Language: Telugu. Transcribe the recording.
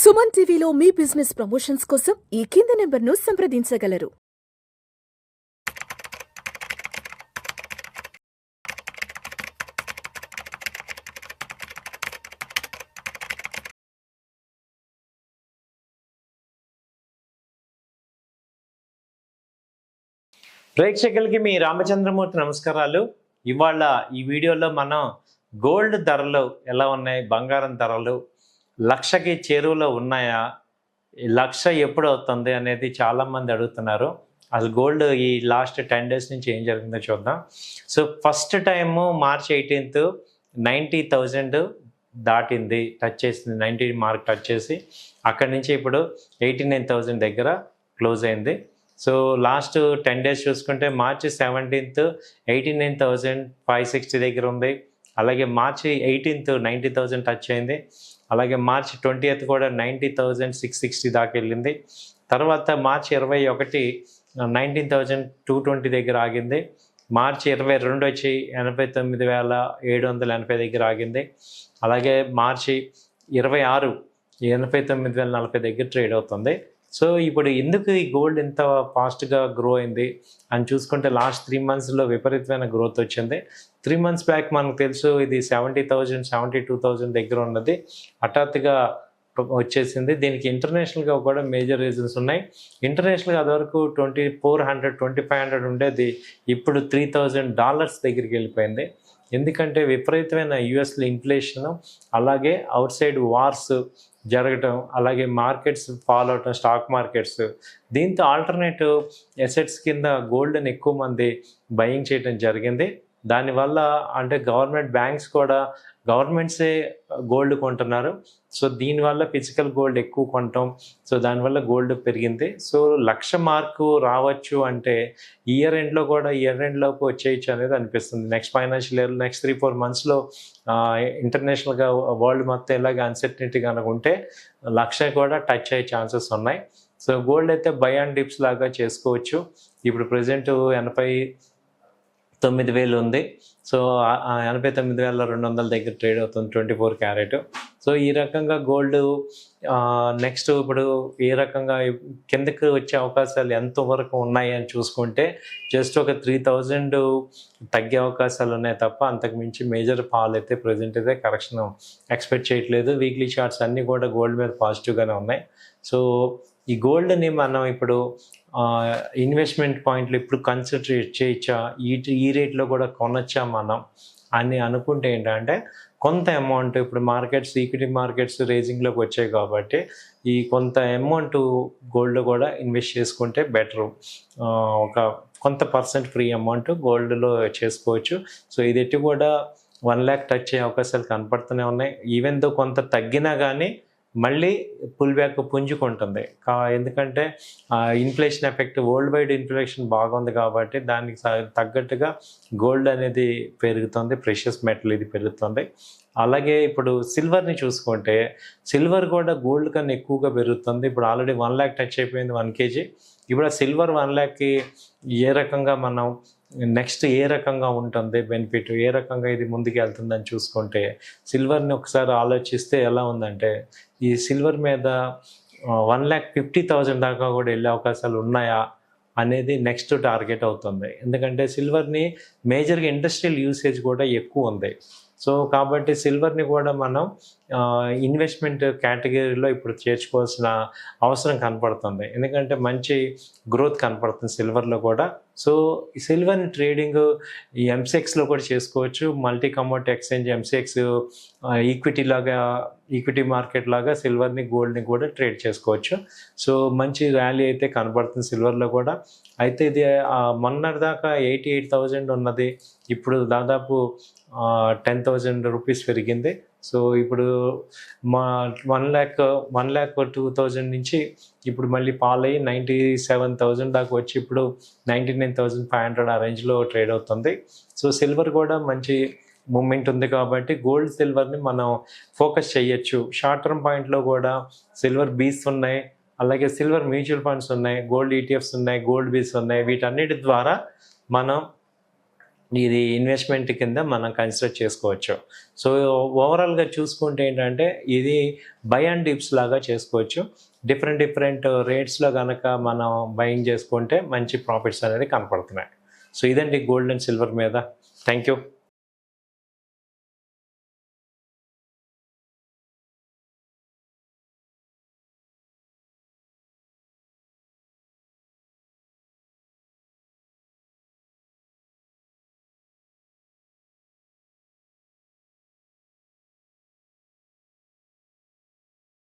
సుమన్ టీవీలో మీ బిజినెస్ ప్రమోషన్స్ కోసం ఈ కింది నెంబర్ను సంప్రదించగలరు. ప్రేక్షకులకి మీ రామచంద్రమూర్తి నమస్కారాలు. ఇవాళ ఈ వీడియోలో మనం గోల్డ్ ధరలు ఎలా ఉన్నాయి, బంగారం ధరలు లక్షకి చేరువలో ఉన్నాయా, లక్ష ఎప్పుడు అవుతుంది అనేది చాలామంది అడుగుతున్నారు. అసలు గోల్డ్ ఈ లాస్ట్ 10 days నుంచి ఏం జరిగిందో చూద్దాం. So first time March 18th 90,000 దాటింది, టచ్ చేసింది, 90 మార్క్ టచ్ చేసి అక్కడి నుంచి ఇప్పుడు 89,000 దగ్గర క్లోజ్ అయింది. సో లాస్ట్ 10 days చూసుకుంటే March 17th 89,560 దగ్గర ఉంది. అలాగే March 18th 90,000 టచ్ అయింది. అలాగే March 20th కూడా 90,660 దాకా వెళ్ళింది. తర్వాత March 21 19,220 దగ్గర ఆగింది. March 22 వచ్చి 89,780 దగ్గర ఆగింది. అలాగే March 26 89,040 దగ్గర ట్రేడ్ అవుతుంది. సో ఇప్పుడు ఎందుకు ఈ గోల్డ్ ఇంత ఫాస్ట్గా గ్రో అయింది అని చూసుకుంటే లాస్ట్ 3 monthsలో విపరీతమైన గ్రోత్ వచ్చింది. 3 months బ్యాక్ మనకు తెలుసు ఇది 70,000 72,000 దగ్గర ఉన్నది, హఠాత్తుగా వచ్చేసింది. దీనికి ఇంటర్నేషనల్గా కూడా మేజర్ రీజన్స్ ఉన్నాయి. ఇంటర్నేషనల్గా అదివరకు 2,400 2,500 ఉండేది, ఇప్పుడు $3,000 దగ్గరికి వెళ్ళిపోయింది. ఎందుకంటే విపరీతమైన యుఎస్లో ఇన్ఫ్లేషన్, అలాగే అవుట్ సైడ్ వార్స్ జరగటం, అలాగే మార్కెట్స్ ఫాలో అవటం, స్టాక్ మార్కెట్స్. దీంతో ఆల్టర్నేటివ్ ఎసెట్స్ కింద గోల్డ్ని ఎక్కువ మంది బయింగ్ చేయడం జరిగింది. దానివల్ల అంటే బ్యాంక్స్ కూడా గవర్నమెంట్సే గోల్డ్ కొంటున్నారు. సో దీనివల్ల ఫిజికల్ గోల్డ్ ఎక్కువ కొనటం, సో దానివల్ల గోల్డ్ పెరిగింది. సో 1,00,000 మార్కు రావచ్చు అంటే ఇయర్ ఎండ్లోకి వచ్చేయచ్చు అనేది అనిపిస్తుంది. నెక్స్ట్ ఫైనాన్షియల్ ఇయర్, నెక్స్ట్ 3-4 monthsలో ఇంటర్నేషనల్గా వరల్డ్ మొత్తం ఇలాగ అన్సర్టనిటీ కనుక ఉంటే 1,00,000 కూడా టచ్ అయ్యే ఛాన్సెస్ ఉన్నాయి. సో గోల్డ్ అయితే బై అండ్ డిప్స్ లాగా చేసుకోవచ్చు. ఇప్పుడు ప్రజెంట్ 89,000 ఉంది. సో 89,200 దగ్గర ట్రేడ్ అవుతుంది 24 క్యారెట్. సో ఈ రకంగా గోల్డ్ నెక్స్ట్ ఇప్పుడు ఏ రకంగా కిందకి వచ్చే అవకాశాలు ఎంతవరకు ఉన్నాయి అని చూసుకుంటే జస్ట్ ఒక 3,000 తగ్గే అవకాశాలు ఉన్నాయి తప్ప అంతకు మించి మేజర్ ఫాల్ అయితే ప్రజెంట్ అయితే కరెక్షన్ ఎక్స్పెక్ట్ చేయట్లేదు. వీక్లీ చార్ట్స్ అన్నీ కూడా గోల్డ్ మీద పాజిటివ్గానే ఉన్నాయి. సో ఈ గోల్డ్ని మనం ఇప్పుడు ఇన్వెస్ట్మెంట్ పాయింట్లు ఇప్పుడు కన్సిడర్ చేయొచ్చా, ఈ రేట్లో కూడా కొనొచ్చా మనం అని అనుకుంటే ఏంటంటే కొంత అమౌంట్ ఇప్పుడు ఈక్విటీ మార్కెట్స్ రేజింగ్లోకి వచ్చాయి కాబట్టి ఈ కొంత అమౌంట్ గోల్డ్ కూడా ఇన్వెస్ట్ చేసుకుంటే బెటరు. కొంత % ఫ్రీ అమౌంట్ గోల్డ్లో చేసుకోవచ్చు. సో ఇది ఎట్టి కూడా 1 lakh టచ్ అయ్యే అవకాశాలు కనపడుతూనే ఉన్నాయి. ఈవెన్ దో కొంత తగ్గినా కానీ మళ్ళీ పుల్ బ్యాక్ పుంజుకుంటుంది. ఎందుకంటే inflation effect, worldwide inflation బాగుంది కాబట్టి దానికి తగ్గట్టుగా గోల్డ్ అనేది పెరుగుతుంది, ప్రెషియస్ మెటల్ ఇది పెరుగుతుంది. అలాగే ఇప్పుడు సిల్వర్ని చూసుకుంటే సిల్వర్ కూడా గోల్డ్ కన్నా ఎక్కువగా పెరుగుతుంది. ఇప్పుడు ఆల్రెడీ 1 lakh టచ్ అయిపోయింది 1 kg. ఇప్పుడు ఆ సిల్వర్ 1 lakhకి ఏ రకంగా మనం నెక్స్ట్ ఏ రకంగా ఉంటుంది బెనిఫిట్, ఏ రకంగా ఇది ముందుకు వెళ్తుందని చూసుకుంటే సిల్వర్ని ఒకసారి ఆలోచిస్తే ఎలా ఉందంటే ఈ సిల్వర్ మీద 1,50,000 దాకా కూడా వెళ్ళే అవకాశాలు ఉన్నాయా అనేది నెక్స్ట్ టార్గెట్ అవుతుంది. ఎందుకంటే సిల్వర్ని మేజర్గా ఇండస్ట్రియల్ యూసేజ్ కూడా ఎక్కువ ఉంది. సో కాబట్టి సిల్వర్ని కూడా మనం ఇన్వెస్ట్మెంట్ కేటగిరీలో ఇప్పుడు చేర్చుకోవాల్సిన అవసరం కనపడుతుంది. ఎందుకంటే మంచి గ్రోత్ కనపడుతుంది సిల్వర్లో కూడా. సో ఈ సిల్వర్ని ట్రేడింగ్ ఈ ఎంసెక్స్లో కూడా చేసుకోవచ్చు. Multi commodity exchange MCX equity market లాగా సిల్వర్ని గోల్డ్ని కూడా ట్రేడ్ చేసుకోవచ్చు. సో మంచి ర్యాలీ అయితే కనపడుతుంది సిల్వర్లో కూడా. అయితే ఇది మొన్నటిదాకా 88,000 ఉన్నది, ఇప్పుడు దాదాపు 10,000 రూపీస్ పెరిగింది. సో ఇప్పుడు 1,02,000 నుంచి ఇప్పుడు మళ్ళీ ఫాల్ అయ్యి 97,000 దాకా వచ్చి ఇప్పుడు 99,500 ఆ రేంజ్లో ట్రేడ్ అవుతుంది. సో సిల్వర్ కూడా మంచి మూమెంట్ ఉంది కాబట్టి గోల్డ్ సిల్వర్ని మనం ఫోకస్ చేయొచ్చు. షార్ట్ టర్మ్ పాయింట్లో కూడా సిల్వర్ బీస్ ఉన్నాయి, అలాగే సిల్వర్ మ్యూచువల్ ఫండ్స్ ఉన్నాయి, గోల్డ్ ETFs ఉన్నాయి, గోల్డ్ బీస్ ఉన్నాయి. వీటన్నిటి ద్వారా మనం ఇది ఇన్వెస్ట్మెంట్ కింద మనం కన్సిడర్ చేసుకోవచ్చు. సో ఓవరాల్గా చూసుకుంటే ఏంటంటే ఇది బై అండ్ డిప్స్ లాగా చేసుకోవచ్చు. డిఫరెంట్ రేట్స్లో కనుక మనం బయింగ్ చేసుకుంటే మంచి ప్రాఫిట్స్ అనేది కనపడుతున్నాయి. సో ఇదండి గోల్డ్ అండ్ సిల్వర్ మీద. Thank you.